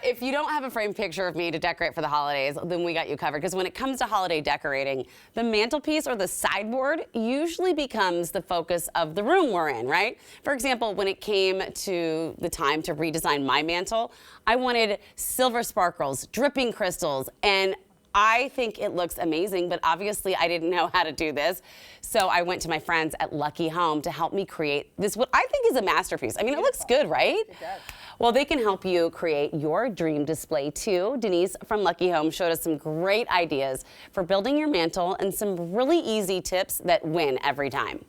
if you don't have a framed picture of me to decorate for the holidays, then we got you covered. Because when it comes to holiday decorating, the mantelpiece or the sideboard usually becomes the focus of the room we're in, right? For example, when it came to the time to redesign my mantel, I wanted silver sparkles, dripping crystals, and I think it looks amazing, but obviously I didn't know how to do this. So I went to my friends at Lucky Home to help me create this, what I think is a masterpiece. I mean, it looks good, right? It does. Well, they can help you create your dream display too. Denise from Lucky Home showed us some great ideas for building your mantle and some really easy tips that win every time.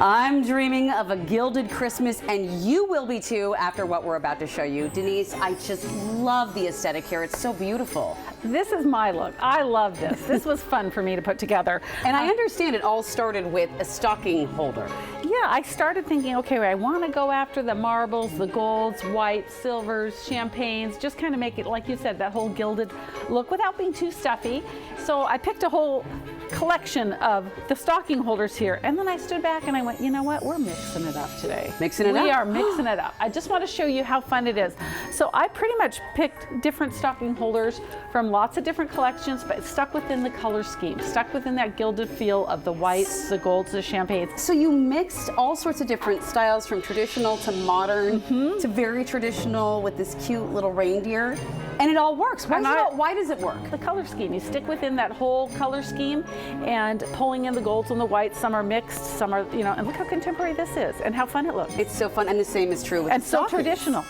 I'm dreaming of a gilded Christmas, and you will be too after what we're about to show you. Denise, I just love the aesthetic here. It's so beautiful. This is my look. I love this. This was fun for me to put together. And I understand it all started with a stocking holder. Yeah, I started thinking, okay, I want to go after the marbles, the golds, whites, silvers, champagnes, just kind of make it, like you said, that whole gilded look without being too stuffy. So I picked a whole collection of the stocking holders here, and then I stood back and I went, you know what, we're mixing it up today. Mixing it up? We are mixing it up. I just want to show you how fun it is. So I pretty much picked different stocking holders from lots of different collections, but stuck within the color scheme, stuck within that gilded feel of the whites, the golds, the champagnes. So you mixed all sorts of different styles, from traditional to modern to very traditional with this cute little reindeer, and it all works. Why does it work? The color scheme. You stick within that whole color scheme and pulling in the golds and the whites. Some are mixed, some are, you know, and look how contemporary this is and how fun it looks. It's so fun, and the same is true with and the so stockings. Traditional.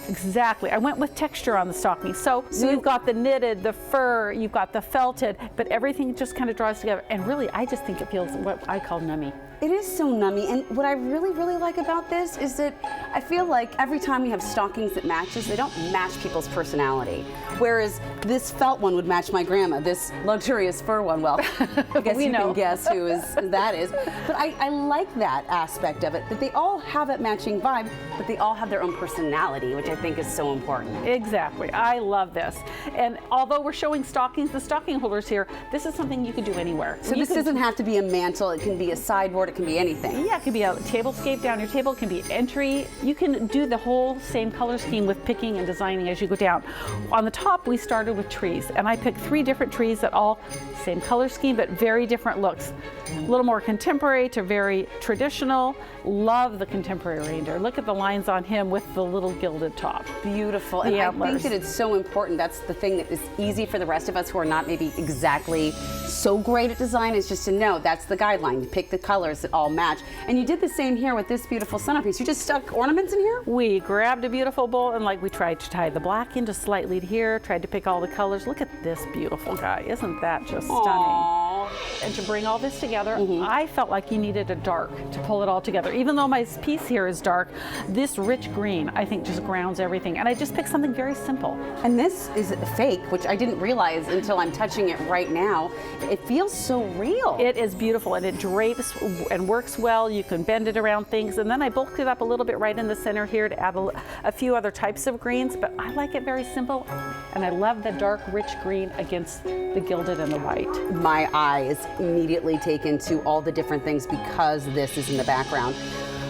Exactly. I went with texture on the stocking. So you've got the knitted, the fur, you've got the felted, but everything just kind of draws together. And really, I just think it feels what I call nummy. It is so nummy, and what I really, really like about this is that I feel like every time you have stockings that matches, they don't match people's personality. Whereas this felt one would match my grandma, this luxurious fur one, well, I guess you can guess who that is. But I like that aspect of it, that they all have that matching vibe, but they all have their own personality, which I think is so important. Exactly. I love this. And although we're showing stockings, the stocking holders here, this is something you can do anywhere. So this doesn't have to be a mantle, it can be a sideboard, it can be anything. Yeah, it can be a tablescape down your table, it can be entry. You can do the whole same color scheme with picking and designing as you go down. On the top, we started with trees, and I picked 3 different trees that all same color scheme, but very different looks. A little more contemporary to very traditional. Love the contemporary reindeer. Look at the lines on him with the little gilded top. Beautiful. And I think that it's so important. That's the thing that is easy for the rest of us who are not maybe exactly so great at design, is just to know that's the guideline. You pick the colors that all match. And you did the same here with this beautiful centerpiece. You just stuck ornaments in here? We grabbed a beautiful bowl, and like we tried to tie the black in just slightly here, tried to pick all the colors. Look at this beautiful guy. Isn't that just stunning? Aww. And to bring all this together, I felt like you needed a dark to pull it all together. Even though my piece here is dark, this rich green, I think, just grounds everything. And I just picked something very simple. And this is fake, which I didn't realize until I'm touching it right now. It feels so real. It is beautiful, and it drapes and works well. You can bend it around things. And then I bulked it up a little bit right in the center here to add a few other types of greens, but I like it very simple. And I love the dark, rich green against the gilded and the white. My eyes immediately taken to all the different things because this is in the background.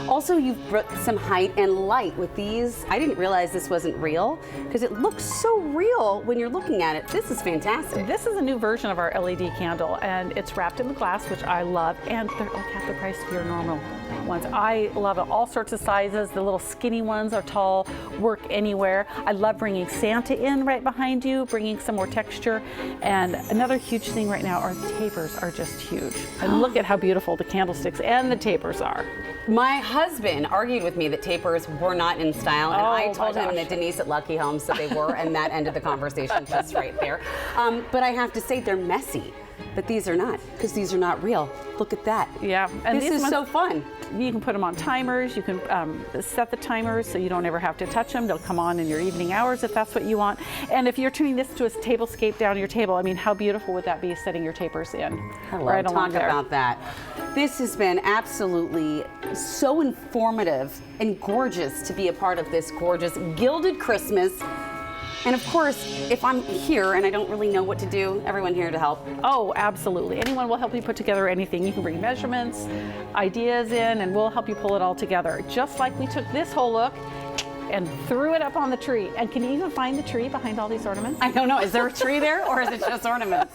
Also, you've brought some height and light with these. I didn't realize this wasn't real because it looks so real when you're looking at it. This is fantastic. This is a new version of our LED candle, and it's wrapped in the glass, which I love, and they're like half the price of your normal ones. I love it. All sorts of sizes. The little skinny ones are tall, work anywhere. I love bringing Santa in right behind you, bringing some more texture. And another huge thing right now, our tapers are just huge. And look at how beautiful the candlesticks and the tapers are. My husband argued with me that tapers were not in style, and I told him that Denise at Lucky Home said they were, and that ended the conversation just right there. But I have to say they're messy. But these are not, because these are not real. Look at that. Yeah. And this is so fun. You can put them on timers. You can set the timers so you don't ever have to touch them. They'll come on in your evening hours if that's what you want. And if you're turning this to a tablescape down your table, I mean, how beautiful would that be setting your tapers in? Hello, talk about that. This has been absolutely so informative and gorgeous to be a part of this gorgeous gilded Christmas. And of course, if I'm here and I don't really know what to do, everyone here to help. Oh, absolutely. Anyone will help you put together anything. You can bring measurements, ideas in, and we'll help you pull it all together. Just like we took this whole look and threw it up on the tree. And can you even find the tree behind all these ornaments? I don't know. Is there a tree there or is it just ornaments?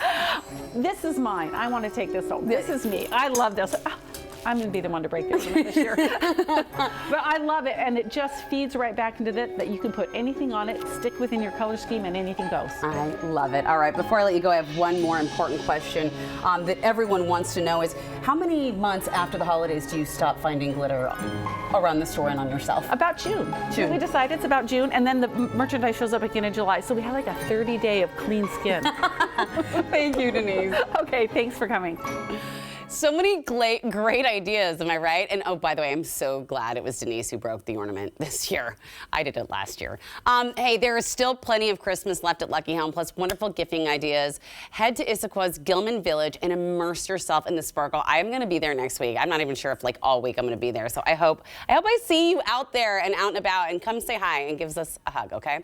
This is mine. I want to take this home. This is me. I love this. I'm going to be the one to break the ornament this year. But I love it, and it just feeds right back into that you can put anything on it, stick within your color scheme, and anything goes. I love it. All right, before I let you go, I have one more important question that everyone wants to know is how many months after the holidays do you stop finding glitter around the store and on yourself? About June. June. We decided it's about June, and then the merchandise shows up again in July. So we have like a 30-day of clean skin. Thank you, Denise. Okay, thanks for coming. So many great ideas, am I right? And oh, by the way, I'm so glad it was Denise who broke the ornament this year. I did it last year. Hey, there is still plenty of Christmas left at Lucky Home, plus wonderful gifting ideas. Head to Issaquah's Gilman Village and immerse yourself in the sparkle. I'm going to be there next week. I'm not even sure if like all week I'm going to be there. So I hope I see you out there and out and about, and come say hi and give us a hug, okay?